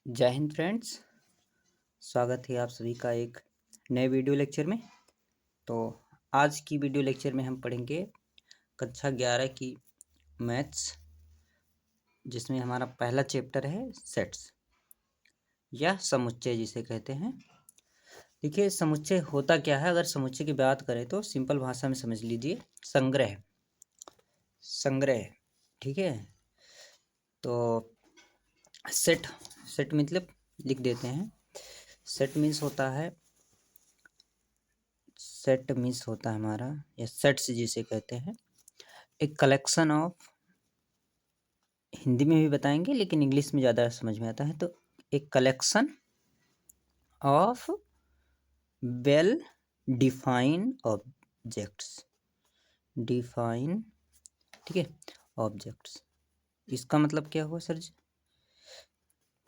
जय हिंद फ्रेंड्स। स्वागत है आप सभी का एक नए वीडियो लेक्चर में। तो आज की वीडियो लेक्चर में हम पढ़ेंगे कक्षा 11 की मैथ्स, जिसमें हमारा पहला चैप्टर है सेट्स या समुच्चय जिसे कहते हैं। देखिए, समुच्चय होता क्या है। अगर समुच्चय की बात करें तो सिंपल भाषा में समझ लीजिए, संग्रह। संग्रह, ठीक है। तो सेट सेट मतलब लिख देते हैं। सेट मीन्स होता है हमारा, या सेट्स जिसे कहते हैं, एक कलेक्शन ऑफ, हिंदी में भी बताएंगे लेकिन इंग्लिश में ज़्यादा समझ में आता है। तो एक collection of well define objects, define, ठीक है, ऑब्जेक्ट्स। इसका मतलब क्या हुआ सर जी?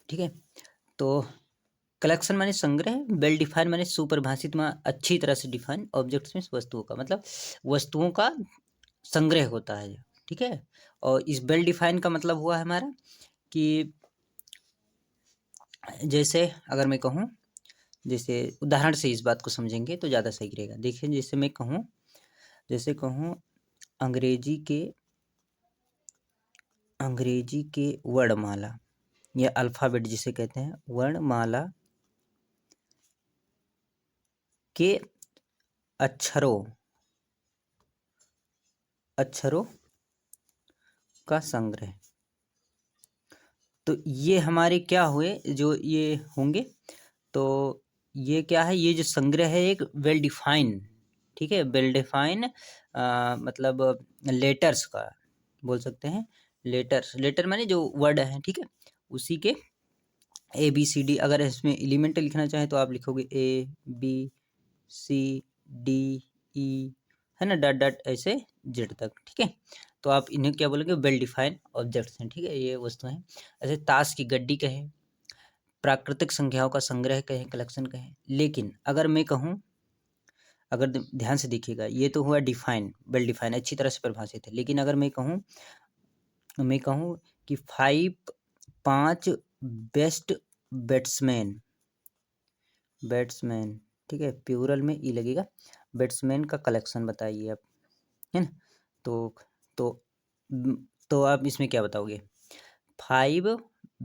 ठीक है, तो कलेक्शन माने संग्रह, वेल डिफाइन माने सुपरिभाषित, में अच्छी तरह से डिफाइन, ऑब्जेक्ट्स में वस्तुओं का मतलब वस्तुओं का संग्रह होता है, ठीक है। और इस वेल डिफाइन का मतलब हुआ है हमारा कि जैसे अगर मैं कहूँ, जैसे उदाहरण से इस बात को समझेंगे तो ज़्यादा सही रहेगा। देखिए, जैसे कहूँ अंग्रेजी के वर्णमाला या अल्फ़ाबेट जिसे कहते हैं, वर्णमाला के अक्षरों का संग्रह। तो ये हमारे क्या हुए, जो ये होंगे, तो ये क्या है, ये जो संग्रह है एक वेल डिफाइन, ठीक है, वेल डिफाइन मतलब लेटर्स का बोल सकते हैं। लेटर माने जो वर्ड है, ठीक है, उसी के ABCD। अगर इसमें एलिमेंट लिखना चाहे तो आप लिखोगे ABCDE, है ना, डॉट डॉट ऐसे जेड तक, ठीक है। तो आप इन्हें क्या बोलोगे, वेल डिफाइंड ऑब्जेक्ट्स हैं, ठीक है, ये वस्तु हैं। ऐसे ताश की गड्डी कहें, प्राकृतिक संख्याओं का संग्रह कहें, कलेक्शन कहें। लेकिन अगर मैं कहूँ, अगर ध्यान से देखिएगा, ये तो हुआ डिफाइन, वेल डिफाइन, अच्छी तरह से परिभाषित है। लेकिन अगर मैं कहूँ कि 5 बेस्ट बैट्समैन, ठीक है, प्लूरल में ई लगेगा, बैट्समैन का कलेक्शन बताइए आप, है ना। तो तो तो आप इसमें क्या बताओगे, 5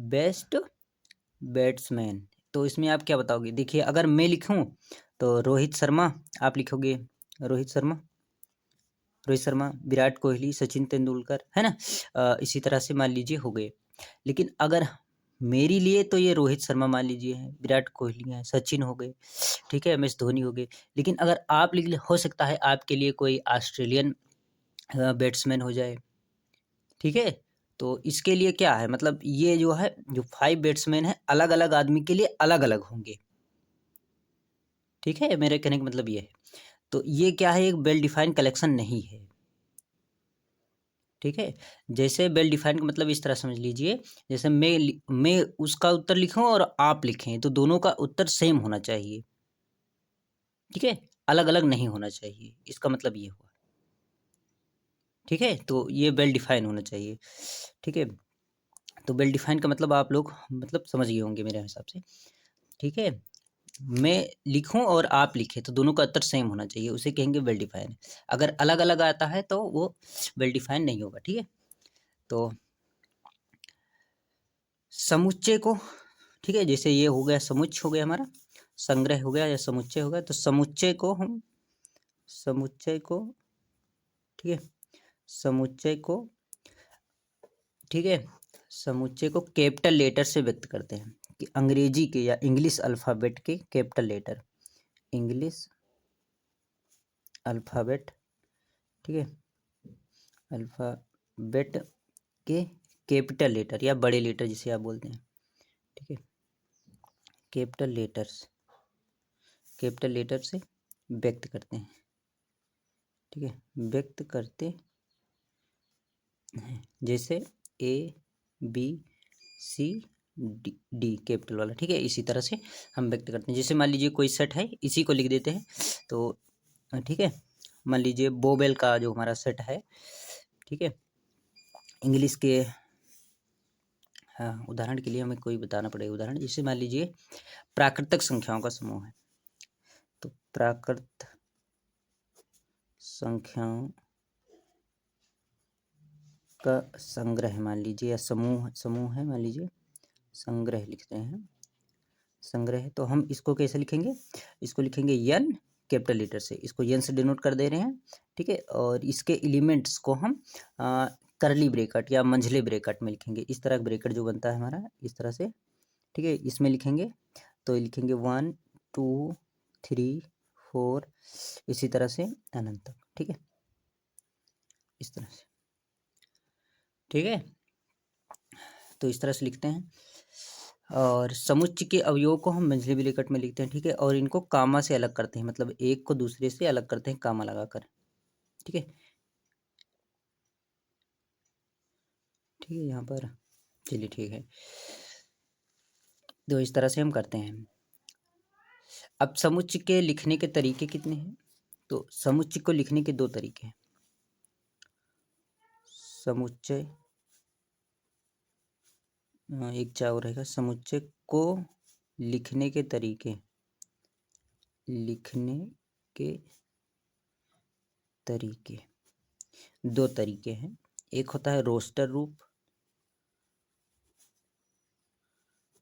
बेस्ट बैट्समैन। तो इसमें आप क्या बताओगे? देखिए, अगर मैं लिखूं तो रोहित शर्मा, आप लिखोगे रोहित शर्मा, विराट कोहली, सचिन तेंदुलकर, है ना। इसी तरह से मान लीजिए हो गए। लेकिन अगर मेरे लिए तो ये रोहित शर्मा मान लीजिए है, विराट कोहली है, सचिन हो गए, ठीक है, MS धोनी हो गए। लेकिन अगर आप लिख, हो सकता है आपके लिए कोई ऑस्ट्रेलियन बैट्समैन हो जाए, ठीक है। तो इसके लिए क्या है, मतलब ये जो है, जो 5 बैट्समैन है, अलग अलग आदमी के लिए अलग अलग होंगे, ठीक है। मेरे कहने का मतलब ये है। तो ये क्या है, एक वेल डिफाइंड कलेक्शन नहीं है, ठीक है। जैसे वेल डिफाइंड का मतलब इस तरह समझ लीजिए, जैसे मैं उसका उत्तर लिखूं और आप लिखें, तो दोनों का उत्तर सेम होना चाहिए, ठीक है, अलग अलग नहीं होना चाहिए। इसका मतलब ये हुआ, ठीक है। तो ये वेल डिफाइन होना चाहिए, ठीक है। तो वेल डिफाइन का मतलब आप लोग मतलब समझ गए होंगे मेरे हिसाब से, ठीक है। मैं लिखूं और आप लिखें तो दोनों का उत्तर सेम होना चाहिए, उसे कहेंगे वेल डिफाइन। अगर अलग अलग आता है तो वो वेल डिफाइन नहीं होगा, ठीक है। तो समुच्चय को, ठीक है, जैसे ये हो गया, समुच्चय हो गया हमारा, संग्रह हो गया या समुच्चय हो गया। तो समुच्चय को, ठीक है, समुच्चय को, ठीक है, समुच्चय को कैपिटल लेटर से व्यक्त करते हैं, कि अंग्रेजी के या इंग्लिश अल्फ़ाबेट के कैपिटल लेटर, इंग्लिश अल्फ़ाबेट, ठीक है, अल्फ़ाबेट के कैपिटल लेटर या बड़े लेटर जिसे आप बोलते हैं, ठीक है, कैपिटल लेटर से व्यक्त करते हैं, ठीक है, व्यक्त करते हैं। जैसे ABCD कैपिटल वाला, ठीक है, इसी तरह से हम व्यक्त करते हैं। जैसे मान लीजिए कोई सेट है, इसी को लिख देते हैं, तो ठीक है, मान लीजिए बोबेल का जो हमारा सेट है, ठीक है, इंग्लिश के हाँ, उदाहरण के लिए हमें कोई बताना पड़ेगा उदाहरण। जैसे मान लीजिए प्राकृतिक संख्याओं का समूह है, तो प्राकृत संख्याओं का संग्रह मान लीजिए, या समूह है मान लीजिए, संग्रह लिखते हैं, संग्रह है। तो हम इसको कैसे लिखेंगे, इसको लिखेंगे यन, कैपिटल लेटर से, इसको यन से डिनोट कर दे रहे हैं, ठीक है। और इसके एलिमेंट्स को हम करली ब्रेकेट या मंझले ब्रेकेट में लिखेंगे। इस तरह ब्रेकेट जो बनता है हमारा इस तरह से, ठीक है, इसमें लिखेंगे। तो लिखेंगे 1 2 3 4 इसी तरह से अनंत तक, ठीक है, इस तरह से, ठीक है। तो इस तरह से लिखते हैं। और समुच्चय के अवयव को हम मंझले ब्रैकेट में लिखते हैं, ठीक है। और इनको कामा से अलग करते हैं, मतलब एक को दूसरे से अलग करते हैं कामा लगाकर, ठीक है, ठीक है। यहाँ पर चलिए ठीक है, तो इस तरह से हम करते हैं। अब समुच्चय के लिखने के तरीके कितने हैं, तो समुच्चय को लिखने के दो तरीके हैं। समुच्चय एक क्या और रहेगा, समुच्चय को लिखने के तरीके, लिखने के तरीके दो तरीके हैं। एक होता है रोस्टर रूप,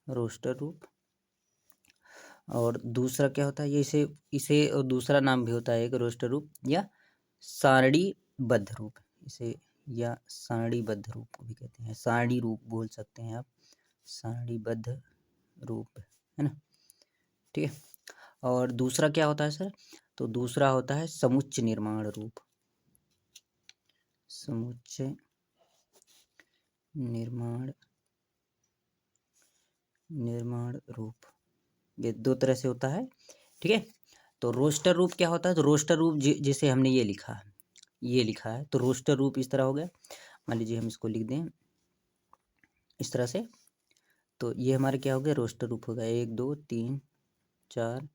रोस्टर रूप, और दूसरा क्या होता है, ये इसे इसे और दूसरा नाम भी होता है एक रोस्टर रूप या सारणीबद्ध रूप, इसे या सारणीबद्ध रूप को भी कहते हैं, सारणी रूप बोल सकते हैं आप, सारणीबद्ध रूप, है ना, ठीक है। और दूसरा क्या होता है सर, तो दूसरा होता है समुच्चय निर्माण रूप, समुच्चय निर्माण रूप, ये दो तरह से होता है, ठीक है। तो रोस्टर रूप क्या होता है, तो रोस्टर रूप जैसे हमने ये लिखा है, तो रोस्टर रूप इस तरह हो गया। मान लीजिए हम इसको लिख दें इस तरह से, तो ये हमारे क्या हो गया, रोस्टर रूप हो गया, 1 2 3 4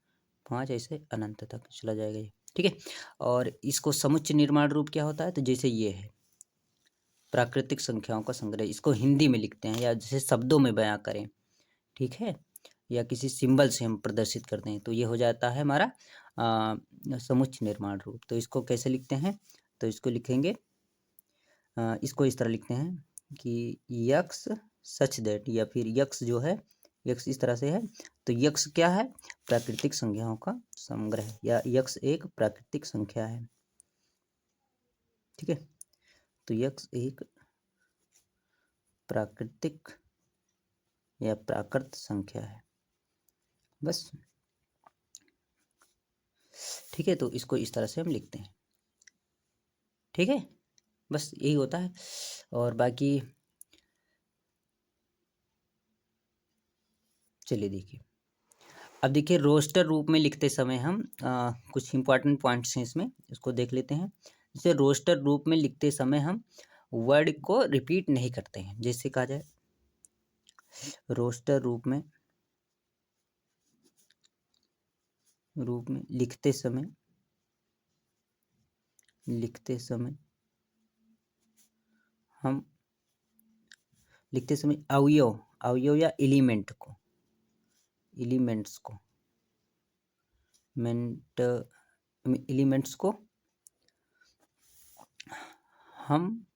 5 ऐसे अनंत तक चला जाएगा ये, ठीक है। और इसको समुच्चय निर्माण रूप क्या होता है, तो जैसे ये है प्राकृतिक संख्याओं का संग्रह, इसको हिंदी में लिखते हैं या जैसे शब्दों में बयां करें, ठीक है, या किसी सिंबल से हम प्रदर्शित करते हैं, तो ये हो जाता है हमारा समुच्चय निर्माण रूप। तो इसको कैसे लिखते हैं, तो इसको लिखेंगे इसको इस तरह लिखते हैं कि यक्स सच दैट, या फिर यक्स जो है, यक्स इस तरह से है, तो यक्स क्या है, प्राकृतिक संख्याओं का संग्रह, या यक्स एक प्राकृतिक संख्या है, ठीक है। तो यक्स एक प्राकृतिक या प्राकृत संख्या है, बस, ठीक है। तो इसको इस तरह से हम लिखते हैं, ठीक है, बस यही होता है। और बाकी चलिए देखिए, अब देखिए रोस्टर रूप में लिखते समय हम कुछ इंपॉर्टेंट पॉइंट्स हैं इसमें, इसको देख लेते हैं। जैसे रोस्टर रूप में लिखते समय हम वर्ड को रिपीट नहीं करते हैं, जैसे कहा जाए रोस्टर रूप में लिखते समय हम लिखते समय अवयव या एलिमेंट्स को हम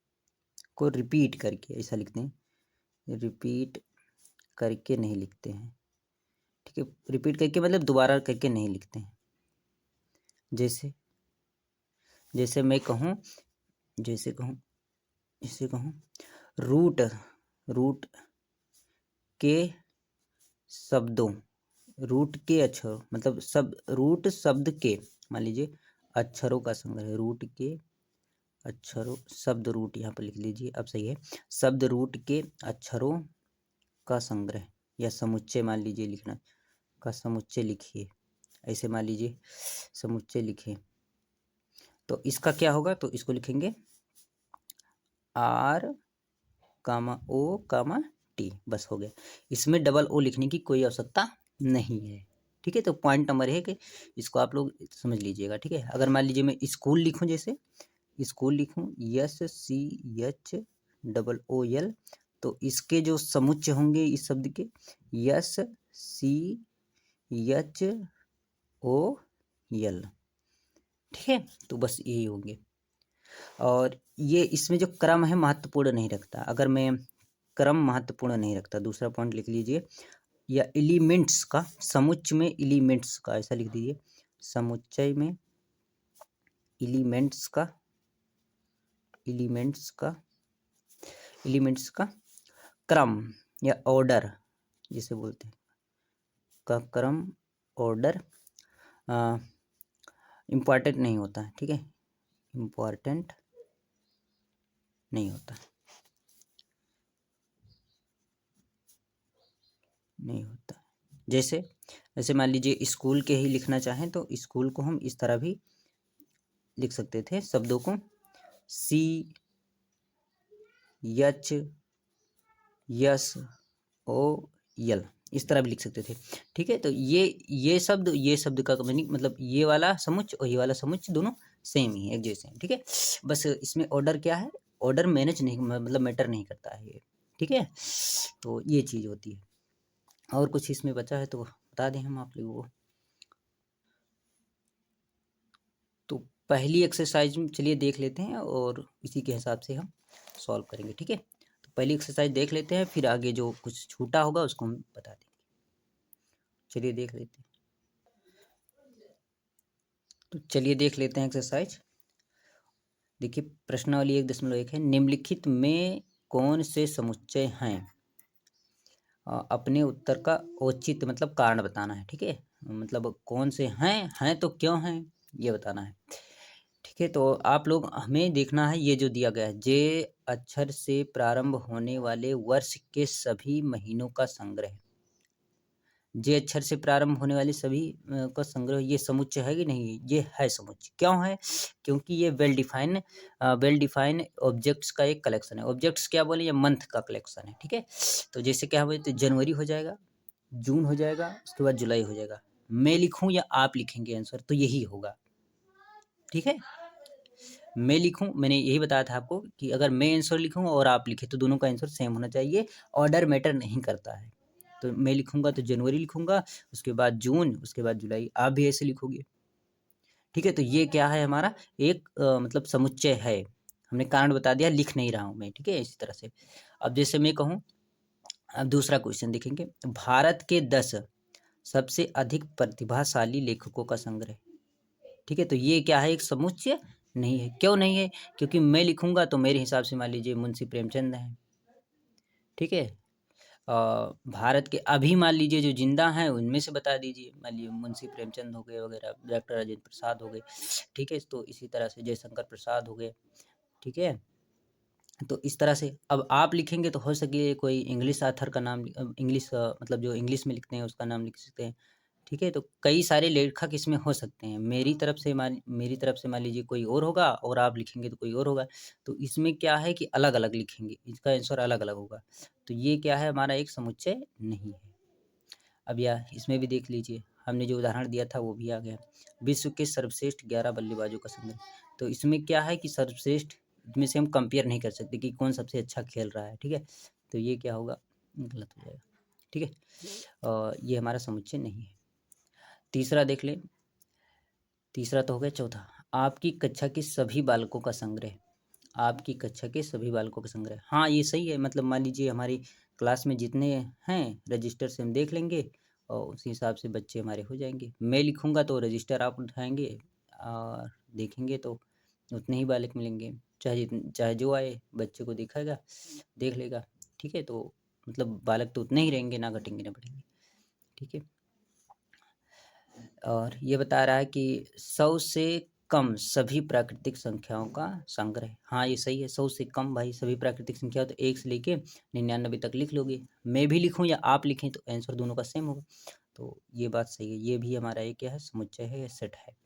को रिपीट करके ऐसा लिखते हैं, रिपीट करके नहीं लिखते हैं, ठीक है। रिपीट करके मतलब दोबारा करके नहीं लिखते हैं। जैसे मैं कहूँ, जैसे कहूँ रूट के शब्दों, रूट के अक्षरों, मतलब रूट शब्द के, मान लीजिए अक्षरों का संग्रह, रूट के अक्षरों, शब्द रूट यहाँ पर लिख लीजिए, अब सही है, शब्द रूट के अक्षरों का संग्रह या समुच्चय मान लीजिए, लिखना का समुच्चय लिखिए, ऐसे मान लीजिए समुच्चय लिखे, तो इसका क्या होगा, तो इसको लिखेंगे R, O, T, बस हो गया। इसमें डबल ओ लिखने की कोई आवश्यकता नहीं है, ठीक है। तो पॉइंट नंबर है कि इसको आप लोग समझ लीजिएगा, ठीक है। अगर मान लीजिए मैं स्कूल लिखूं, जैसे स्कूल लिखूं SCHOOL, तो इसके जो समुच्चय होंगे इस शब्द के S C H O L, ठीक है। तो बस यही होंगे। और ये इसमें जो क्रम है महत्वपूर्ण नहीं रखता। अगर मैं क्रम महत्वपूर्ण नहीं रखता, दूसरा पॉइंट लिख लीजिए, या एलिमेंट्स का, समुच्चय में एलिमेंट्स का, ऐसा लिख दीजिए, समुच्चय में एलिमेंट्स का, एलिमेंट्स का, एलिमेंट्स का क्रम या ऑर्डर जिसे बोलते हैं, का क्रम ऑर्डर इम्पॉर्टेंट नहीं होता है, ठीक है, इम्पॉर्टेंट नहीं होता, नहीं होता। जैसे जैसे मान लीजिए स्कूल के ही लिखना चाहें तो स्कूल को हम इस तरह भी लिख सकते थे, शब्दों को C H S O L इस तरह भी लिख सकते थे, ठीक है। तो ये शब्द का मीनिंग मतलब ये वाला समुच्चय और ये वाला समुच्चय दोनों सेम ही है, एक जैसे हैं, ठीक है। बस इसमें ऑर्डर क्या है, ऑर्डर मैनेज नहीं मतलब मैटर नहीं करता है ये, ठीक है। तो ये चीज़ होती है। और कुछ इसमें बचा है तो बता दें हम आप लोगों को। तो पहली एक्सरसाइज चलिए देख लेते हैं और इसी के हिसाब से हम सॉल्व करेंगे, ठीक है। तो पहली एक्सरसाइज देख लेते हैं, फिर आगे जो कुछ छूटा होगा उसको हम बता देंगे। चलिए देख लेते हैं। तो चलिए देख लेते हैं एक्सरसाइज। देखिए प्रश्नावली 1.1 है, निम्नलिखित में कौन से समुच्चय हैं, अपने उत्तर का औचित्य मतलब कारण बताना है, ठीक है। मतलब कौन से हैं तो क्यों हैं ये बताना है, ठीक है। तो आप लोग हमें देखना है, ये जो दिया गया है, जे अक्षर से प्रारंभ होने वाले वर्ष के सभी महीनों का संग्रह, जे अक्षर से प्रारंभ होने वाले सभी का संग्रह, ये समुच्चय है कि नहीं, ये है समुच्चय। क्यों है, क्योंकि ये वेल डिफाइन ऑब्जेक्ट्स का एक कलेक्शन है। ऑब्जेक्ट्स क्या बोले, ये मंथ का कलेक्शन है, ठीक है। तो जैसे क्या बोले, तो जनवरी हो जाएगा, जून हो जाएगा, उसके बाद जुलाई हो जाएगा। मैं लिखूं या आप लिखेंगे आंसर, तो यही होगा, ठीक है। मैं लिखूं, मैंने यही बताया था आपको कि अगर मैं आंसर लिखूं और आप लिखें तो दोनों का आंसर सेम होना चाहिए, ऑर्डर मैटर नहीं करता है। तो मैं लिखूंगा तो जनवरी लिखूंगा, उसके बाद जून, उसके बाद जुलाई, आप भी ऐसे लिखोगे, ठीक है। तो ये क्या है हमारा एक मतलब समुच्चय है। हमने कारण बता दिया, लिख नहीं रहा हूं मैं, ठीक है, इसी तरह से। अब जैसे मैं कहूँ, अब दूसरा क्वेश्चन देखेंगे, भारत के 10 सबसे अधिक प्रतिभाशाली लेखकों का संग्रह, ठीक है। तो ये क्या है, एक समुच्चय नहीं है। क्यों नहीं है, क्योंकि मैं लिखूंगा तो मेरे हिसाब से मान लीजिए मुंशी प्रेमचंद हैं, ठीक है। भारत के अभी मान लीजिए जो जिंदा हैं उनमें से बता दीजिए, मान लीजिए मुंशी प्रेमचंद हो गए वगैरह, डॉक्टर राजेंद्र प्रसाद हो गए, ठीक है। तो इसी तरह से जयशंकर प्रसाद हो गए, ठीक है। तो इस तरह से अब आप लिखेंगे तो हो सके कोई इंग्लिश ऑथर का नाम, इंग्लिश मतलब जो इंग्लिश में लिखते हैं उसका नाम लिख सकते हैं, ठीक है। तो कई सारे लेखक इसमें हो सकते हैं। मेरी तरफ से मान लीजिए कोई और होगा और आप लिखेंगे तो कोई और होगा। तो इसमें क्या है कि अलग अलग लिखेंगे, इसका आंसर अलग अलग होगा। तो ये क्या है, हमारा एक समुच्चय नहीं है। अब यह इसमें भी देख लीजिए, हमने जो उदाहरण दिया था वो भी आ गया, विश्व के सर्वश्रेष्ठ 11 बल्लेबाजों का संग्रह। तो इसमें क्या है कि सर्वश्रेष्ठ में से हम कंपेयर नहीं कर सकते कि कौन सबसे अच्छा खेल रहा है, ठीक है। तो ये क्या होगा, गलत हो जाएगा, ठीक है। ये हमारा समुच्चय नहीं है। तीसरा देख लें, तीसरा तो हो गया। चौथा, आपकी कक्षा के सभी बालकों का संग्रह, आपकी कक्षा के सभी बालकों का संग्रह, हाँ ये सही है। मतलब मान लीजिए हमारी क्लास में जितने हैं रजिस्टर से हम देख लेंगे और उसी हिसाब से बच्चे हमारे हो जाएंगे। मैं लिखूंगा तो रजिस्टर आप उठाएंगे और देखेंगे तो उतने ही बालक मिलेंगे, चाहे जो आए बच्चे को दिखाएगा, देख लेगा, ठीक है। तो मतलब बालक तो उतने ही रहेंगे, ना घटेंगे ना बढ़ेंगे, ठीक है। और ये बता रहा है कि 100 से कम सभी प्राकृतिक संख्याओं का संग्रह, हाँ ये सही है। 100 से कम भाई सभी प्राकृतिक संख्या, तो 1 से लेके 99 तक लिख लोगे। मैं भी लिखूं या आप लिखें तो आंसर दोनों का सेम होगा। तो ये बात सही है, ये भी हमारा एक क्या है, समुच्चय है या सेट है,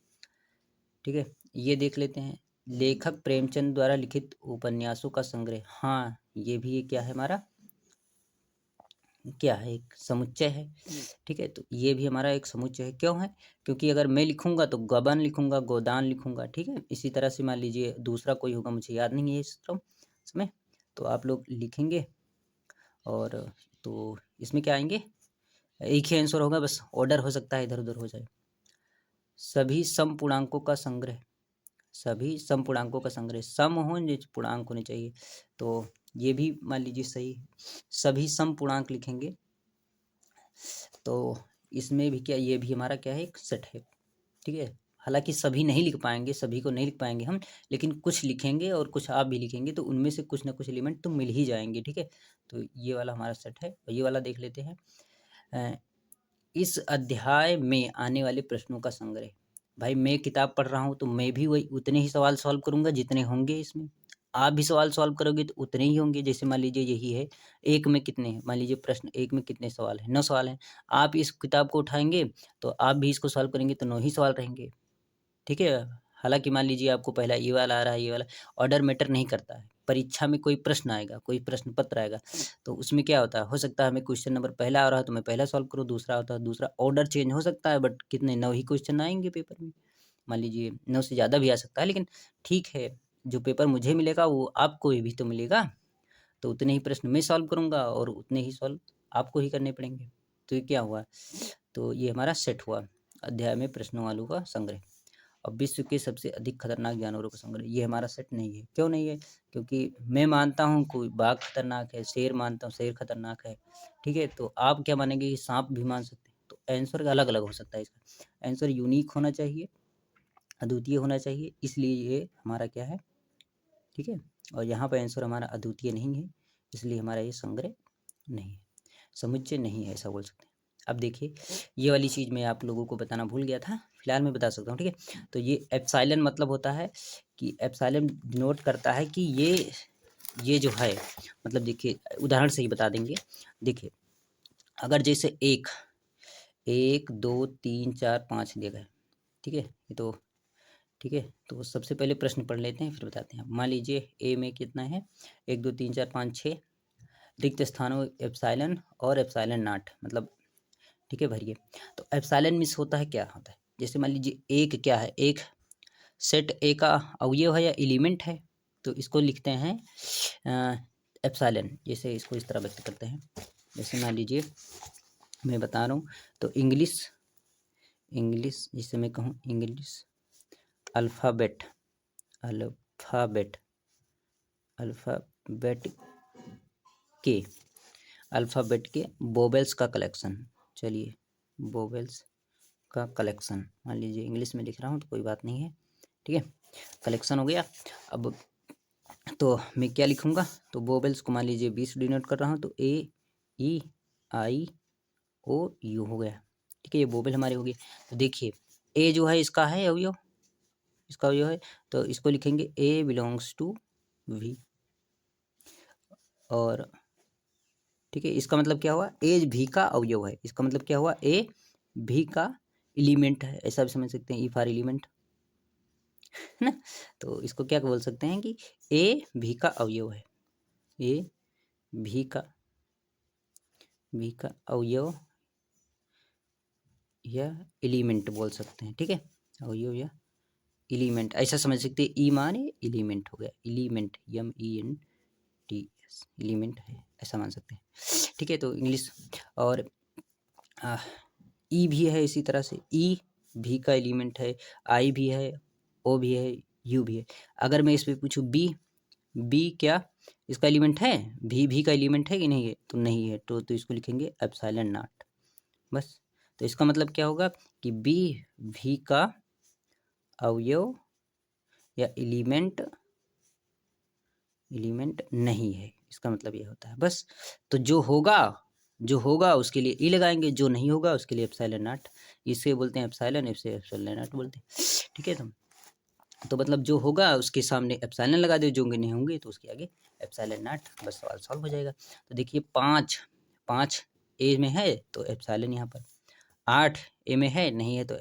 ठीक है। ये देख लेते हैं, लेखक प्रेमचंद द्वारा लिखित उपन्यासों का संग्रह, हाँ ये भी क्या है हमारा, क्या है, एक समुच्चय है, ठीक है। तो ये भी हमारा एक समुच्चय है। क्यों है, क्योंकि अगर मैं लिखूंगा तो गबन लिखूंगा, गोदान लिखूंगा, ठीक है। इसी तरह से मान लीजिए दूसरा कोई होगा, मुझे याद नहीं है इस समय, तो आप लोग लिखेंगे और तो इसमें क्या आएंगे, एक ही आंसर होगा, बस ऑर्डर हो सकता है इधर उधर हो जाए। सभी सम पूर्णांकों का संग्रह, सभी सम पूर्णांकों का संग्रह, सम हो पूर्णांक होने चाहिए, तो ये भी मान लीजिए सही, सभी सम पूर्णांक लिखेंगे तो इसमें भी क्या, ये भी हमारा क्या है, एक सेट है। ठीक है, हालांकि सभी नहीं लिख पाएंगे, सभी को नहीं लिख पाएंगे हम, लेकिन कुछ लिखेंगे और कुछ आप भी लिखेंगे, तो उनमें से कुछ ना कुछ एलिमेंट तो मिल ही जाएंगे। ठीक है, तो ये वाला हमारा सेट है, और ये वाला देख लेते हैं। इस अध्याय में आने वाले प्रश्नों का संग्रह, भाई मैं किताब पढ़ रहा हूँ तो मैं भी वही उतने ही सवाल सॉल्व करूंगा जितने होंगे इसमें, आप भी सवाल सॉल्व करोगे तो उतने ही होंगे। जैसे मान लीजिए यही है, एक में कितने हैं, मान लीजिए प्रश्न एक में कितने सवाल हैं, 9 सवाल हैं, आप इस किताब को उठाएंगे तो आप भी इसको सॉल्व करेंगे तो 9 ही सवाल रहेंगे। ठीक है, हालांकि मान लीजिए आपको पहला ये वाला आ रहा है, ये वाला, ऑर्डर मैटर नहीं करता है। परीक्षा में कोई प्रश्न आएगा, कोई प्रश्न पत्र आएगा, तो उसमें क्या होता है, हो सकता है हमें क्वेश्चन नंबर पहला आ रहा है तो मैं पहला सॉल्व करूँ, दूसरा होता है दूसरा, ऑर्डर चेंज हो सकता है, बट कितने 9 ही क्वेश्चन आएंगे पेपर में। मान लीजिए 9 से ज़्यादा भी आ सकता है, लेकिन ठीक है, जो पेपर मुझे मिलेगा वो आपको भी तो मिलेगा, तो उतने ही प्रश्न मैं सॉल्व करूँगा और उतने ही सॉल्व आपको ही करने पड़ेंगे। तो ये क्या हुआ, तो ये हमारा सेट हुआ, अध्याय में प्रश्नों वालों का संग्रह। अब विश्व के सबसे अधिक खतरनाक जानवरों का संग्रह, ये हमारा सेट नहीं है। क्यों नहीं है, क्योंकि मैं मानता हूँ कोई बाघ खतरनाक है, शेर मानता हूँ शेर खतरनाक है। ठीक है, तो आप क्या मानेंगे कि सांप भी मान सकते हैं, तो आंसर अलग अलग हो सकता है, इसका आंसर यूनिक होना चाहिए, अद्वितीय होना चाहिए, इसलिए ये हमारा क्या है। ठीक है, और यहाँ पर आंसर हमारा अद्वितीय नहीं है, इसलिए हमारा ये संग्रह नहीं है, समुच्चय नहीं है, ऐसा बोल सकते हैं। अब देखिए, ये वाली चीज़ मैं आप लोगों को बताना भूल गया था, फिलहाल मैं बता सकता हूँ। ठीक है, तो ये एप्सिलॉन मतलब होता है कि एप्सिलॉन डिनोट करता है कि ये जो है, मतलब देखिए उदाहरण से ही बता देंगे। देखिए, अगर जैसे एक 1 2 3 4 5 दिए गए, ठीक है, ये तो ठीक है, तो सबसे पहले प्रश्न पढ़ लेते हैं फिर बताते हैं। मान लीजिए ए में कितना है, 1 2 3 4 5 6 रिक्त स्थानों एप्सिलॉन और एप्सिलॉन नॉट, मतलब ठीक है भरिए। तो एप्सिलॉन मिस होता है, क्या होता है, जैसे मान लीजिए एक क्या है, एक सेट ए का अवयव है या एलिमेंट है, तो इसको लिखते हैं एप्सिलॉन। जैसे इसको इस तरह व्यक्त करते हैं, जैसे मान लीजिए मैं बता रहा हूँ, तो इंग्लिश जिसे मैं कहूँ इंग्लिश अल्फ़ाबेट, अल्फ़ाबेट अल्फ़ाबेट के अल्फ़ाबेट के वोवेल्स का कलेक्शन। चलिए, वोवेल्स का कलेक्शन, मान लीजिए इंग्लिश में लिख रहा हूँ तो कोई बात नहीं है। ठीक है, कलेक्शन हो गया। अब तो मैं क्या लिखूँगा, तो वोवेल्स को मान लीजिए 20 डिनोट कर रहा हूँ, तो ए ई आई ओ यू हो गया। ठीक है, ये वोवेल हमारे हो गए। तो देखिए, ए जो है इसका है अवयव, इसका अवयव है, तो इसको लिखेंगे ए बिलोंग्स टू वी। और ठीक है, इसका मतलब क्या हुआ, ए भी का अवयव है, इसका मतलब क्या हुआ, ए भी का एलिमेंट है, ऐसा भी समझ सकते हैं, ई फॉर एलिमेंट, है ना। तो इसको क्या बोल सकते हैं कि ए भी का अवयव है, ए भी का अवयव या एलिमेंट बोल सकते हैं। ठीक है, अवयव या एलिमेंट ऐसा समझ सकते हैं, ई माने एलिमेंट हो गया, एलिमेंट EMENT एलिमेंट है, ऐसा मान सकते हैं। ठीक है, तो इंग्लिश और ई भी है, इसी तरह से ई भी का एलिमेंट है, आई भी है, ओ भी है, यू भी है। अगर मैं इस पे पूछूं बी क्या इसका एलिमेंट है, भी का एलिमेंट है कि नहीं है, तो नहीं है, तो इसको लिखेंगे एप्सिलॉन नॉट, बस। तो इसका मतलब क्या होगा कि बी भी का अवयव या एलिमेंट नहीं है, इसका मतलब ये होता है, बस। तो जो होगा उसके लिए ई लगाएंगे, जो नहीं होगा उसके लिए एप्सिलॉन नॉट, इसे बोलते हैं एप्सिलॉन, इसे एप्सिलॉन नॉट बोलते हैं। ठीक है, तो मतलब जो होगा उसके सामने एप्सिलॉन लगा दो, जो नहीं होंगे तो उसके आगे एप्सिलॉन नॉट, बस सवाल सॉल्व हो जाएगा। तो देखिए 5 ए में है तो एप्सिलॉन यहाँ पर, 8 ए में है नहीं है तो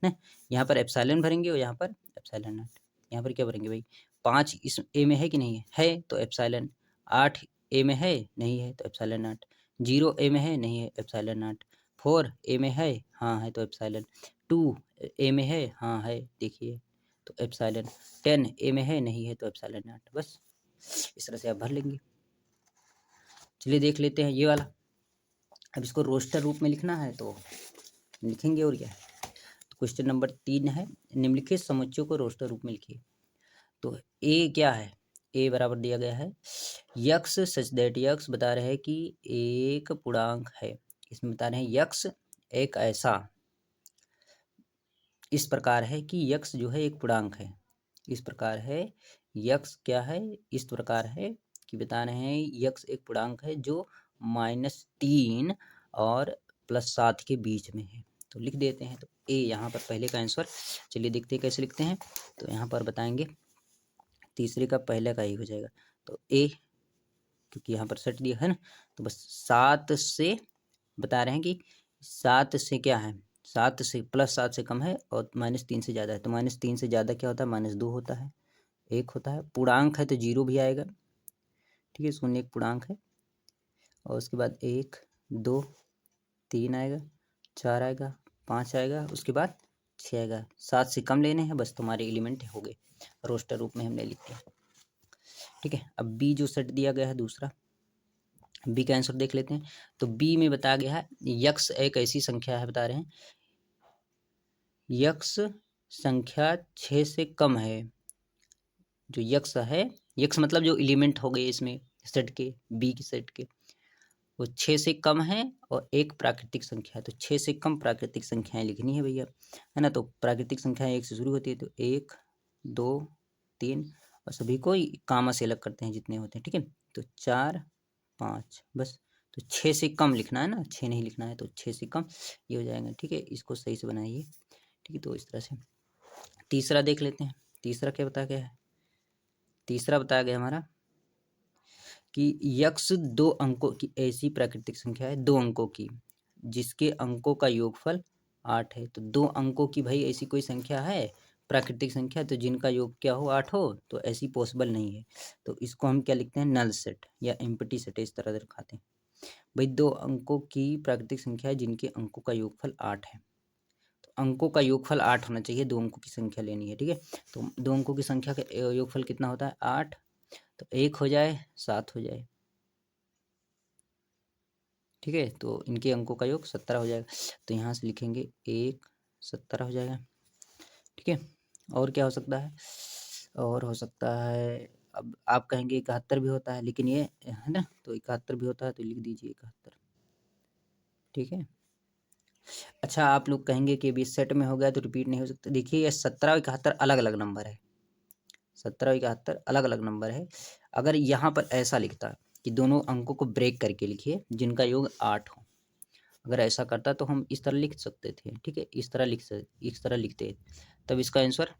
ना यहाँ पर एप्सिलॉन भरेंगे और यहाँ पर एप्सिलॉन नॉट, यहाँ पर क्या भरेंगे भाई, 5 इस ए में है कि नहीं है तो एप्सिलॉन, 8 ए में है नहीं है तो एप्सिलॉन नॉट, 0 ए में है नहीं है एप्सिलॉन नॉट, 4 ए में है हाँ है तो एप्सिलॉन, 2 ए में है हाँ है देखिए तो एप्सिलॉन, 10 ए में है नहीं है तो एप्सिलॉन नॉट, बस इस तरह से आप भर लेंगे। चलिए देख लेते हैं ये वाला। अब इसको रोस्टर रूप में लिखना है तो लिखेंगे, और क्या है। तो क्वेश्चन नंबर 3 है, निम्नलिखित समुच्चयों को रोस्टर रूप में लिखिए। तो ए क्या है, ए बराबर दिया गया है यक्स सच दैट, यक्स बता रहे हैं कि एक पूर्णांक है। इसमें बता रहे हैं यक्स एक ऐसा इस प्रकार है कि यक्स जो है एक पूर्णांक है। इस प्रकार है यक्स क्या है, इस प्रकार है कि बता रहे हैं यक्स एक पूर्णांक है जो -3 और +7 के बीच में है। तो लिख देते हैं। तो ए यहाँ पर पहले का आंसर। चलिए देखते हैं कैसे लिखते हैं। तो यहाँ पर बताएंगे तीसरे का पहले का ही हो जाएगा। तो ए, क्योंकि यहाँ पर सेट दिया है ना, तो बस 7 से बता रहे हैं कि 7 से क्या है, 7 से +7 से कम है और -3 से ज़्यादा है। तो -3 से ज़्यादा क्या होता है, -2 होता है, 1 होता है। पूर्णांक है तो 0 भी आएगा, ठीक है, शून्य एक पूर्णांक है। और उसके बाद 1 2 3 आएगा, 4 आएगा, 5 आएगा, उसके बाद 6 आएगा। 7 से कम लेने हैं, बस तुम्हारे एलिमेंट हो गए। रोस्टर रूप में हमने लिख दिया, ठीक है। अब बी जो सेट दिया गया है दूसरा, बी का आंसर देख लेते हैं। तो बी में बताया गया है यक्स एक ऐसी संख्या है, बता रहे हैं यक्स संख्या 6 से कम है। जो यक्स है, यक्स मतलब जो एलिमेंट हो गए इसमें सेट के, बी के सेट के, वो 6 से कम है और एक प्राकृतिक संख्या है। तो 6 से कम प्राकृतिक संख्याएं लिखनी है भैया, है ना। तो प्राकृतिक संख्याएं 1 से शुरू होती है, तो 1 2 3 और सभी को कामा से अलग करते हैं जितने होते हैं, ठीक है। तो 4 5 बस। तो 6 से कम लिखना है ना, 6 नहीं लिखना है। तो 6 से कम ये हो जाएगा, ठीक है। इसको सही से बनाइए, ठीक है। तो इस तरह से तीसरा देख लेते हैं। तीसरा क्या बताया गया है, तीसरा बताया गया हमारा कि यक्स 2 अंकों की ऐसी प्राकृतिक संख्या है, 2 अंकों की, जिसके अंकों का योगफल 8 है। तो 2 अंकों की भाई ऐसी कोई संख्या है प्राकृतिक संख्या, तो जिनका योग क्या हो 8 हो, तो ऐसी पॉसिबल नहीं है। तो इसको हम क्या लिखते हैं, नल सेट या एम्प्टी सेट, इस तरह से दिखाते हैं। भाई 2 अंकों की प्राकृतिक संख्या है जिनके अंकों का योगफल 8 है। तो अंकों का योगफल 8 होना चाहिए, 2 अंकों की संख्या लेनी है, ठीक है। तो 2 अंकों की संख्या का योगफल कितना होता है, 8। तो 1 हो जाए 7 हो जाए, ठीक है। तो इनके अंकों का योग 17 हो जाएगा। तो यहाँ से लिखेंगे 1 17 हो जाएगा, ठीक है। और क्या हो सकता है, और हो सकता है, अब आप कहेंगे 71 भी होता है, लेकिन ये है ना, तो 71 भी होता है, तो लिख दीजिए 71, ठीक है। अच्छा, आप लोग कहेंगे कि अभी सेट में हो गया तो रिपीट नहीं हो सकता। देखिए ये 17 और 71 अलग अलग नंबर है, 17 और 71 अलग अलग नंबर है। अगर यहाँ पर ऐसा लिखता है कि दोनों अंकों को ब्रेक करके लिखिए जिनका योग 8 हो, अगर ऐसा करता तो हम इस तरह लिख सकते थे, ठीक है। इस तरह लिखते, तब इसका आंसर,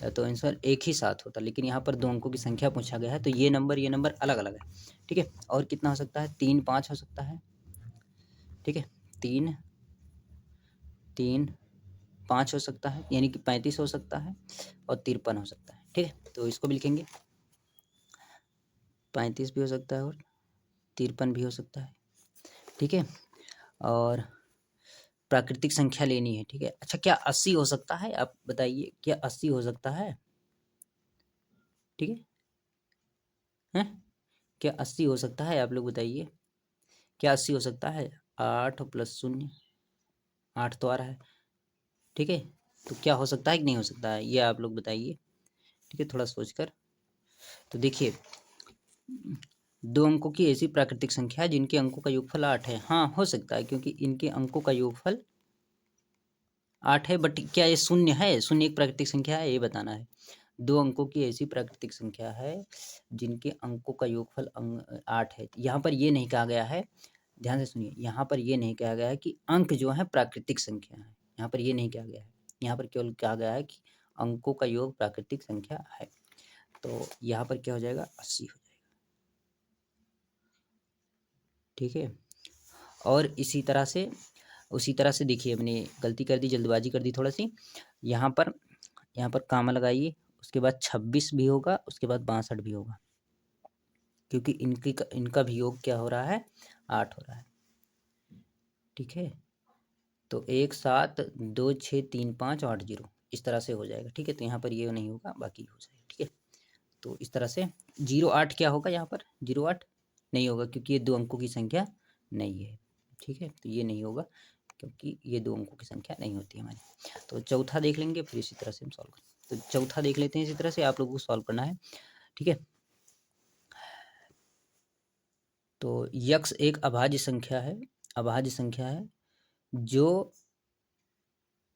तो आंसर एक ही साथ होता। लेकिन यहाँ पर 2 अंकों की संख्या पूछा गया है, तो ये नंबर अलग अलग है, ठीक है। और कितना हो सकता है, 3 5 हो सकता है, ठीक है। 3 3 5 हो सकता है, यानी कि 35 हो सकता है और 53 हो सकता है, ठीक है। तो इसको भी लिखेंगे, 35 भी हो सकता है और 53 भी हो सकता है, ठीक है। और प्राकृतिक संख्या लेनी है, ठीक है। अच्छा, क्या 80 हो सकता है, आप बताइए, क्या 80 हो सकता है, ठीक है, हैं? क्या 80 हो सकता है, आप लोग बताइए, क्या 80 हो सकता है। 8 + 0 8 तो आ रहा है, ठीक है। तो क्या हो सकता है कि नहीं हो सकता है, ये आप लोग बताइए, ठीक है, थोड़ा सोचकर। तो देखिए 2 अंकों की ऐसी प्राकृतिक संख्या है जिनके अंकों का योगफल 8 है। हाँ, हो सकता है, क्योंकि इनके अंकों का योगफल 8 है। बट क्या ये शून्य है, शून्य एक प्राकृतिक संख्या है, ये बताना है। 2 अंकों की ऐसी प्राकृतिक संख्या है जिनके अंकों का योगफल 8 है। यहाँ पर ये नहीं कहा गया है, ध्यान से सुनिए, यहाँ पर ये नहीं कहा गया है कि अंक जो है प्राकृतिक संख्या है, यहाँ पर ये नहीं कहा गया है। यहाँ पर केवल कहा गया है कि अंकों का योग प्राकृतिक संख्या है। तो यहाँ पर क्या हो जाएगा, 80 हो जाएगा, ठीक है। और उसी तरह से देखिए, मैंने गलती कर दी, जल्दबाजी कर दी थोड़ा सी। यहाँ पर कामा लगाइए, उसके बाद 26 भी होगा, उसके बाद 62 भी होगा, क्योंकि इनका भी योग क्या हो रहा है, 8 हो रहा है, ठीक है। तो 1 7 2 6 3 5 8 0 इस तरह से हो जाएगा, ठीक है। तो यहाँ पर ये नहीं होगा, बाकी हो जाएगा, ठीक है। तो इस तरह से 08 क्या होगा, यहाँ पर 08 नहीं होगा क्योंकि ये 2 अंकों की संख्या नहीं है। ठीक है, तो ये नहीं होगा क्योंकि ये 2 अंकों की संख्या नहीं होती हमारी। तो चौथा देख लेंगे, फिर इसी तरह से हम सॉल्व करेंगे। तो चौथा देख लेते हैं, इसी तरह से आप लोगों को सॉल्व करना है। ठीक है, तो यक्स एक अभाज्य संख्या है, अभाज्य संख्या है जो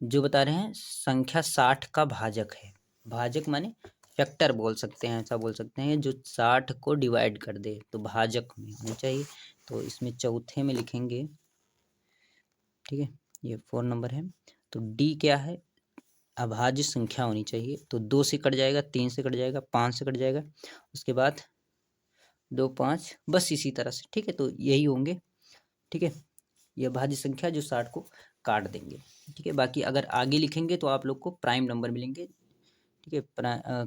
जो बता रहे हैं संख्या 60 का भाजक है। भाजक माने फैक्टर बोल सकते हैं, ऐसा बोल सकते हैं जो 60 को डिवाइड कर दे, तो भाजक में होनी चाहिए। तो इसमें चौथे में लिखेंगे, ठीक है, ये 4 नंबर है। तो डी क्या है, अभाज्य संख्या होनी चाहिए। तो 2 से कट जाएगा, 3 से कट जाएगा, 5 से कट जाएगा, उसके बाद 2 5, बस इसी तरह से। ठीक है, तो यही होंगे। ठीक है, यह भाज्य संख्या जो 60 को काट देंगे। ठीक है, बाकी अगर आगे लिखेंगे तो आप लोग को प्राइम नंबर मिलेंगे। ठीक है,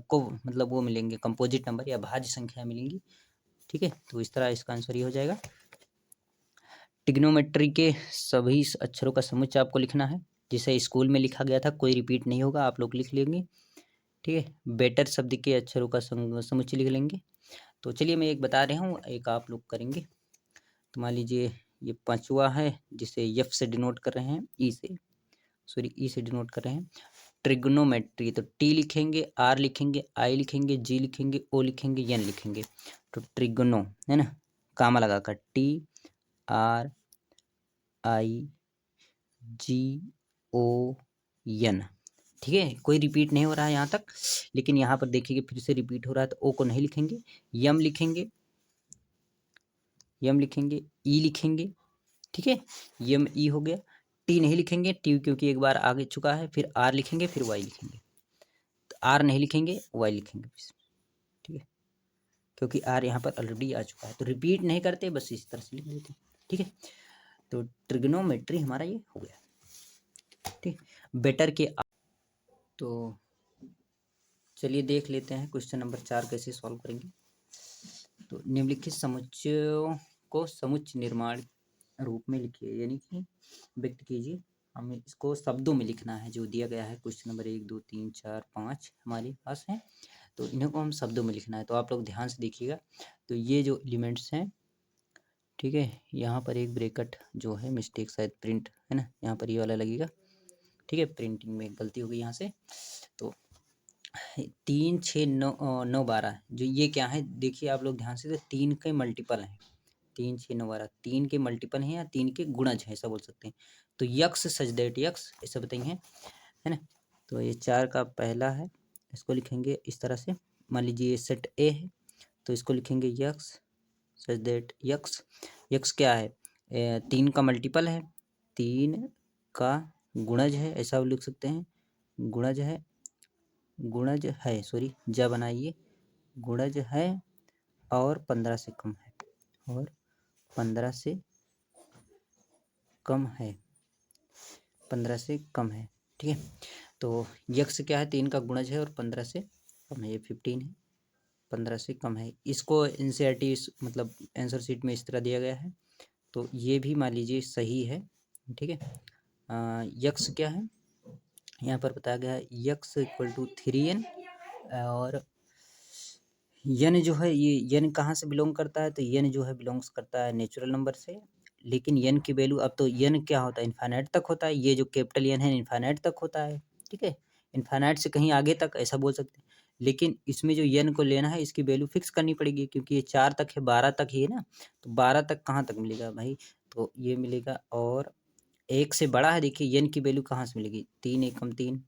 को मतलब वो मिलेंगे कंपोजिट नंबर या भाज्य संख्या मिलेंगी। ठीक है, तो इस तरह इसका आंसर ये हो जाएगा। ट्रिग्नोमेट्री के सभी अक्षरों का समुच्चय आपको लिखना है, जिसे स्कूल में लिखा गया था, कोई रिपीट नहीं होगा, आप लोग लिख लेंगे। ठीक है, बेटर शब्द के अक्षरों का समुच्चय लिख लेंगे। तो चलिए मैं एक बता रहा हूँ, एक आप लोग करेंगे। तो मान लीजिए ये 5वां है, जिसे एफ से डिनोट कर रहे हैं, ई से डिनोट कर रहे हैं। ट्रिग्नोमेट्री, तो टी लिखेंगे, आर लिखेंगे, आई लिखेंगे, जी लिखेंगे, ओ लिखेंगे, एन लिखेंगे। तो ट्रिग्नो है ना, कामा लगाकर T R I G O N. ठीक है, कोई रिपीट नहीं हो रहा है यहाँ तक, लेकिन यहाँ पर देखिए फिर से रिपीट हो रहा है, तो ओ को नहीं लिखेंगे, यम लिखेंगे, यम लिखेंगे, ई लिखेंगे। ठीक है, यम ई हो गया। टी नहीं लिखेंगे, टी क्योंकि एक बार आगे चुका है, फिर आर लिखेंगे, फिर वाई लिखेंगे। तो आर नहीं लिखेंगे, वाई लिखेंगे। ठीक है, क्योंकि आर यहाँ पर ऑलरेडी आ चुका है, तो रिपीट नहीं करते, बस इस तरह से लिख देते हैं। ठीक है, तो ट्रिग्नोमेट्री हमारा ये हो गया। ठीक, बेटर के तो चलिए देख लेते हैं क्वेश्चन नंबर 4 कैसे सॉल्व करेंगे। तो निम्नलिखित समुच्चयों को समुच्चय निर्माण रूप में लिखिए, यानी कि व्यक्त कीजिए। हमें इसको शब्दों में लिखना है, जो दिया गया है क्वेश्चन नंबर 1 2 3 4 5 हमारे पास है, तो इन्हीं को हम शब्दों में लिखना है। तो आप लोग ध्यान से देखिएगा। तो ये जो एलिमेंट्स हैं, ठीक है, यहाँ पर एक ब्रैकेट जो है मिस्टेक, शायद प्रिंट है ना, यहाँ पर ये वाला लगेगा। ठीक है, प्रिंटिंग में गलती हो गई यहाँ से। तो 3 6 9 9 12, जो ये क्या है देखिए आप लोग ध्यान से, तो 3 के मल्टीपल हैं। 3 6 9 12 3 के मल्टीपल हैं या 3 के गुणज हैं, ऐसा बोल सकते हैं। तो यक्स सच दैट यक्स, ऐसा बताइए, है ना। तो ये 4 का पहला है, इसको लिखेंगे इस तरह से। मान लीजिए ये सेट ए है, तो इसको लिखेंगे x such that x. X क्या है, 3 का मल्टीपल है, 3 का गुणज है, ऐसा लिख सकते हैं। गुणज है, गुणज है, सॉरी जा बनाइए, गुणज है और 15 से कम है, और 15 से कम है, 15 से कम है। ठीक है, तो यक्स क्या है, 3 का गुणज है और 15 से कम है, ये 15 है, 15 से कम है। इसको एनसीईआरटी मतलब आंसर शीट में इस तरह दिया गया है, तो ये भी मान लीजिए सही है। ठीक है, यक्स क्या है, यहाँ पर बताया गया है यक्स इक्वल टू 3n, और यन जो है, ये यन कहाँ से बिलोंग करता है, तो यन जो है बिलोंग्स करता है नेचुरल नंबर से। लेकिन यन की वैल्यू, अब तो यन क्या होता है, इन्फाइनाइट तक होता है, ये जो कैपिटल यन है इन्फाइनाइट तक होता है। ठीक है, इन्फाइनाइट से कहीं आगे तक, ऐसा बोल सकते हैं। लेकिन इसमें जो यन को लेना है, इसकी वैल्यू फिक्स करनी पड़ेगी, क्योंकि ये 4 तक है, 12 तक ही है ना, तो 12 तक कहाँ तक मिलेगा भाई, तो ये मिलेगा। और 1 से बड़ा है, देखिए यन की वैल्यू कहाँ से मिलेगी, 3 एकम 3,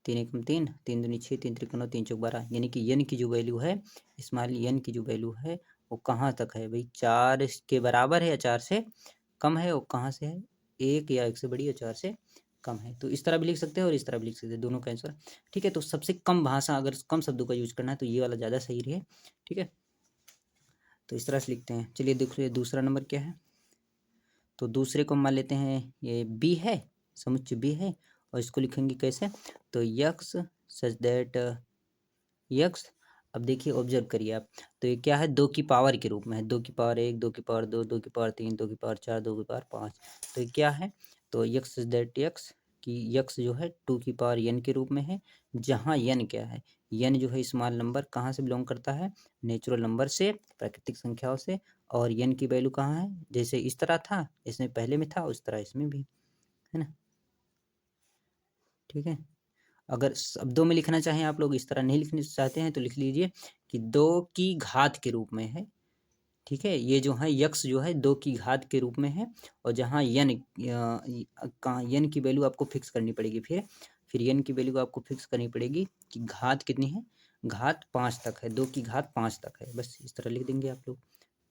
3 एकम 3, 3 दूनी 6, 3 त्रिक 9, 3 चौक 12, यानी कि यन की जो वैल्यू है, स्मॉल यन की जो वैल्यू है, वो कहाँ तक है भाई, 4 के बराबर है या 4 से कम है, वो कहाँ से है, 1 या 1 से बड़ी या 4 से कम है। तो इस तरह भी लिख सकते हैं और इस तरह भी लिख सकते हैं, दोनों का आंसर। ठीक है, तो सबसे कम भाषा, अगर कम शब्दों का यूज करना है, तो ये वाला ज़्यादा सही रहे। ठीक है, तो इस तरह से लिखते हैं। चलिए देखिए दूसरा नंबर क्या है। तो दूसरे को मान लेते हैं, ये बी है, समुच्चय बी है, और इसको लिखेंगे कैसे, तो यक्स सच दैट यक्स। अब देखिए ऑब्जर्व करिए आप, तो ये क्या है, 2 की पावर के रूप में है, 2 की पावर 1, 2 की पावर 2, 2 की पावर 3, 2 की पावर 4, 2 की पावर 5। तो ये क्या है, तो यक्स सच दैट यक्स, कि यक्स जो है 2 की पावर n के रूप में है, जहाँ n क्या है, n जो है स्मॉल नंबर कहाँ से बिलोंग करता है, नेचुरल नंबर से, प्राकृतिक संख्याओं से। और n की वैल्यू कहाँ है, जैसे इस तरह था, इसमें पहले में था, उस तरह इसमें भी है ना। ठीक है, अगर शब्दों में लिखना चाहें आप लोग, इस तरह नहीं लिखना चाहते हैं तो लिख लीजिए कि 2 की घात के रूप में है। ठीक है, ये जो है यक्स जो है 2 की घात के रूप में है, और जहाँ यन कहाँ यन की वैल्यू आपको फिक्स करनी पड़ेगी, फिर यन की वैल्यू आपको फिक्स करनी पड़ेगी कि घात कितनी है, घात 5 तक है, 2 की घात 5 तक है, बस इस तरह लिख देंगे आप लोग।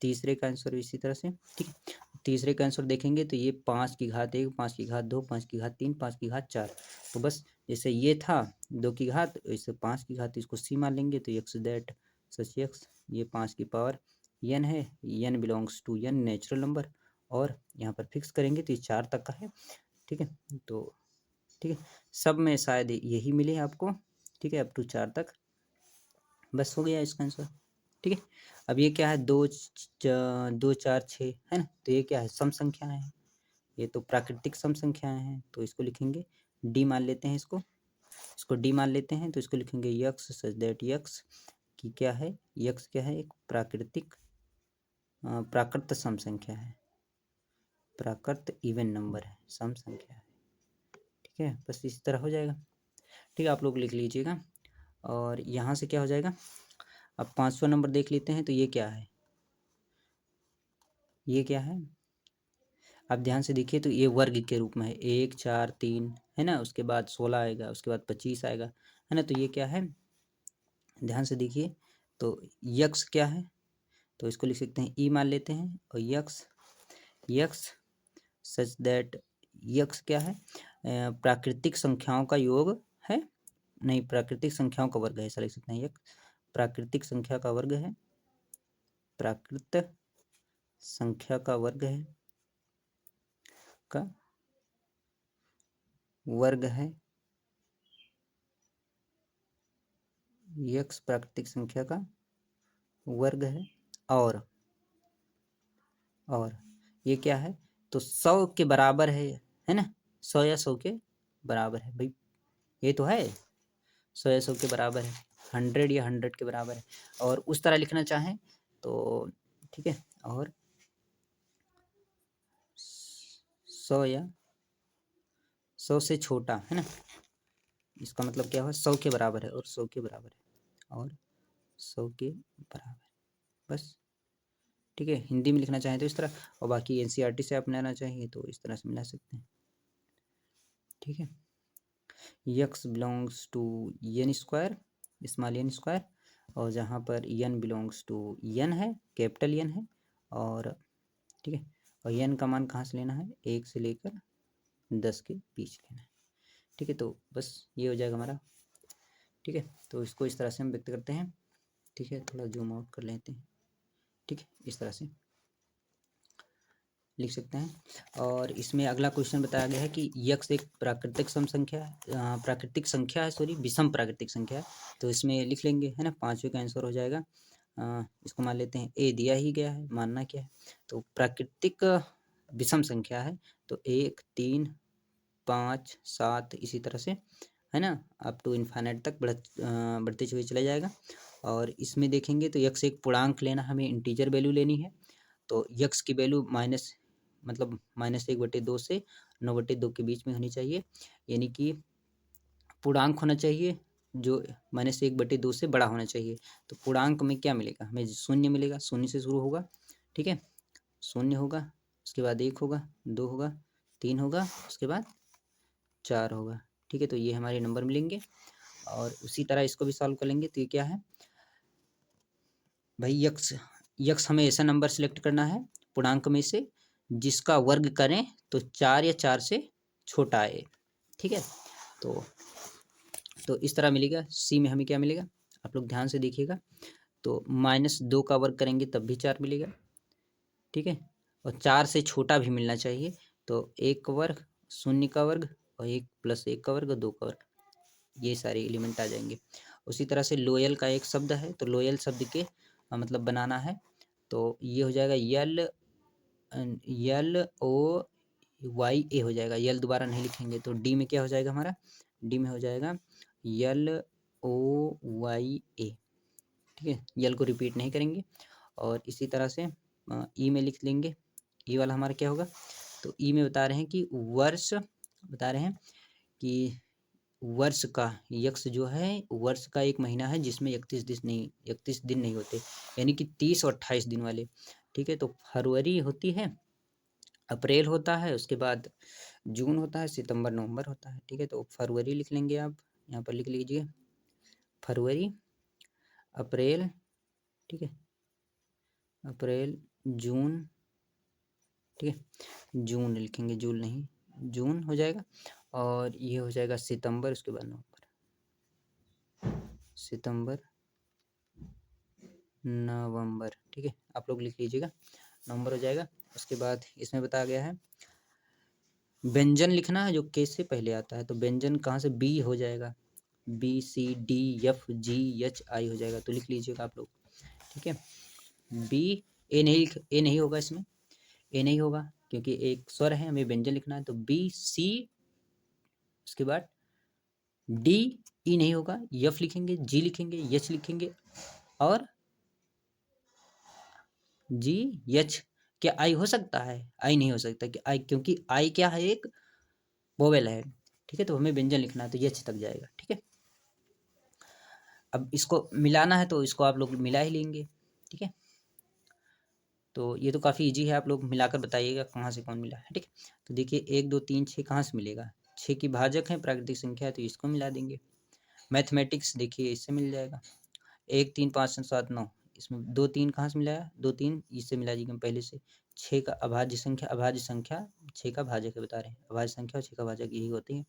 तीसरे का आंसर इसी तरह से। ठीक है, तीसरे का आंसर देखेंगे तो ये 5 की घात 1, 5 की घात 2, 5 की घात 3, 5 की घात 4। तो बस जैसे ये था 2 की घात, इससे 5 की घात, इसको सी मान लेंगे तो यक्स दैट सच यक्स, ये 5 की पावर n है, n belongs to n natural number, और यहाँ पर फिक्स करेंगे तो ये 4 तक का है। ठीक है, तो ठीक है, सब में शायद यही मिले आपको। ठीक है, अप टू 4 तक, बस हो गया इसका आंसर। ठीक है, अब ये क्या है, 2 2 4 6 है ना, तो ये क्या है, सम संख्याएं हैं, ये तो प्राकृतिक सम संख्याएं हैं, तो इसको लिखेंगे डी मान लेते हैं, इसको डी मान लेते हैं, तो इसको लिखेंगे यक्स सच दैट यक्स की क्या है, यक्स क्या है, एक प्राकृत सम संख्या है, प्राकृत इवन नंबर है, सम संख्या है। ठीक है, बस इसी तरह हो जाएगा। ठीक है, आप लोग लिख लीजिएगा, और यहाँ से क्या हो जाएगा, अब 5वां नंबर देख लेते हैं, तो ये क्या है, ये क्या है, आप ध्यान से देखिए तो ये वर्ग के रूप में है, 1 4 3 है ना, उसके बाद 16 आएगा, उसके बाद 25 आएगा, है ना, तो ये क्या है, ध्यान से देखिए, तो यक्स क्या है, तो इसको लिख सकते हैं ई मान लेते हैं, और x x such that x क्या है, प्राकृतिक संख्याओं का योग है, नहीं, प्राकृतिक संख्याओं का वर्ग है, ऐसा लिख सकते हैं, यक्स प्राकृतिक संख्या का वर्ग है, प्राकृत संख्या का वर्ग है, का वर्ग है, यक्स प्राकृतिक संख्या का वर्ग है, और ये क्या है, तो 100 के बराबर है ना, 100 या 100 के बराबर है भाई, ये तो है 100 या 100 के बराबर है, 100 या 100 के बराबर है, और उस तरह लिखना चाहें तो ठीक है, और 100 या 100 से छोटा है ना, इसका मतलब क्या हुआ, 100 के बराबर है, और 100 के बराबर है, और 100 के बराबर, बस। ठीक है, हिंदी में लिखना चाहें तो इस तरह, और बाकी एनसीईआरटी से अपनाना चाहिए तो इस तरह से मिला सकते हैं। ठीक है, x belongs to N square, small N square, और जहाँ पर एन बिलोंग्स टू एन है, कैपिटल एन है, और ठीक है, और एन का मान कहाँ से लेना है, 1 से लेकर 10 के बीच लेना है। ठीक है, तो बस ये हो जाएगा हमारा। ठीक है, तो इसको इस तरह से हम व्यक्त करते हैं। ठीक है, थोड़ा जूम आउट कर लेते हैं। ठीक है, इस तरह से लिख सकते हैं। और इसमें अगला क्वेश्चन बताया गया है कि यक्स एक प्राकृतिक सम संख्या है, प्राकृतिक संख्या है, सॉरी विषम प्राकृतिक संख्या है, तो इसमें लिख लेंगे है ना, 5वें का आंसर हो जाएगा। इसको मान लेते हैं, ए दिया ही गया है, मानना क्या है, तो प्राकृतिक विषम संख्या है, तो 1 3 5 7 इसी तरह से है ना, अप टू इन्फाइनाइट तक बढ़ते हुए चला जाएगा। और इसमें देखेंगे तो यक्स एक पूर्णांक लेना, हमें इंटीजर वैल्यू लेनी है, तो यक्स की वैल्यू -1/2 से 9/2 के बीच में होनी चाहिए, यानी कि पूर्णांक होना चाहिए जो -1/2 से बड़ा होना चाहिए। तो पूर्णांक में क्या मिलेगा, हमें शून्य मिलेगा, शून्य से शुरू होगा। ठीक है, शून्य होगा, उसके बाद 1 होगा, 2 होगा, 3 होगा, उसके बाद 4 होगा। ठीक है, तो ये हमारे नंबर मिलेंगे, और उसी तरह इसको भी सॉल्व कर लेंगे। तो ये क्या है भाई, यक्स हमें ऐसा नंबर सेलेक्ट करना है पूर्णांक में से जिसका वर्ग करें तो 4 या 4 से छोटा आए। ठीक है, तो इस तरह मिलेगा। सी में हमें क्या मिलेगा, आप लोग ध्यान से देखिएगा, तो -2 का वर्ग करेंगे तब भी 4 मिलेगा। ठीक है, और 4 से छोटा भी मिलना चाहिए, तो 1 का वर्ग, 0 का वर्ग, और 1 + 1 का वर्ग, 2 का वर्ग, ये सारे एलिमेंट आ जाएंगे। उसी तरह से लोयल का एक शब्द है, तो लोयल शब्द के मतलब बनाना है, तो ये हो जाएगा L O वाई ए हो जाएगा, यल दोबारा नहीं लिखेंगे। तो डी में क्या हो जाएगा हमारा, डी में हो जाएगा LOYA, ठीक है, यल को रिपीट नहीं करेंगे। और इसी तरह से ई में लिख लेंगे, ई वाला हमारा क्या होगा, तो ई में बता रहे हैं कि वर्ष, बता रहे हैं कि वर्ष का यक्ष जो है, वर्ष का एक महीना है जिसमें 31 दिन नहीं होते, यानी कि 30 और 28 दिन वाले, ठीक है। तो फरवरी होती है, अप्रैल होता है, उसके बाद जून होता है, सितंबर नवंबर होता है, ठीक है। तो फरवरी लिख लेंगे, आप यहाँ पर लिख लीजिए फरवरी, अप्रैल, ठीक है, अप्रैल, जून, ठीक है, जून लिखेंगे, जून नहीं, जून हो जाएगा। और ये हो जाएगा सितंबर, उसके बाद नवंबर, सितंबर, नवंबर, ठीक है, आप लोग लिख लीजिएगा, नवंबर हो जाएगा। उसके बाद इसमें बताया गया है व्यंजन लिखना है जो के से पहले आता है, तो व्यंजन कहाँ से, बी हो जाएगा, BCDFGHI हो जाएगा, तो लिख लीजिएगा आप लोग, ठीक है। बी, ए नहीं होगा इसमें, ए नहीं होगा क्योंकि एक स्वर है, हमें व्यंजन लिखना है। तो BC, उसके बाद डी, ई नहीं होगा, यफ लिखेंगे, जी लिखेंगे, यच लिखेंगे, और जी यच। क्या आई हो सकता है, आई नहीं हो सकता कि आई, क्योंकि आई क्या है, एक वोवेल है, ठीक है। तो हमें व्यंजन लिखना है, तो यच तक जाएगा, ठीक है। अब इसको मिलाना है, तो इसको आप लोग मिला ही लेंगे, ठीक है। तो ये तो काफ़ी इजी है, आप लोग मिलाकर बताइएगा कहाँ से कौन मिला है, ठीक है। तो देखिए 1 2 3 6 कहाँ से मिलेगा, 6 की भाजक है, प्राकृतिक संख्या है, तो इसको मिला देंगे। मैथमेटिक्स देखिए इससे मिल जाएगा, 1 3 5 7 9, इसमें 2 3 कहाँ से मिलाया, 2 3 इससे मिला दीजिए पहले से। 6 का अभाज्य संख्या 6 का भाजक है, बता रहे हैं अभाज्य संख्या और 6 का भाजक यही होती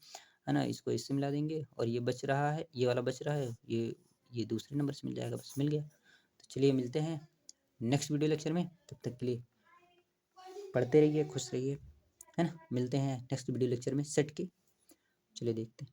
है ना। इसको इससे मिला देंगे, और ये बच रहा है, ये वाला बच रहा है, ये दूसरे नंबर से मिल जाएगा, बस मिल गया। तो चलिए मिलते हैं नेक्स्ट वीडियो लेक्चर में, तब तक के लिए पढ़ते रहिए, खुश रहिए, है ना। मिलते हैं नेक्स्ट वीडियो लेक्चर में सेट के, चलिए देखते हैं।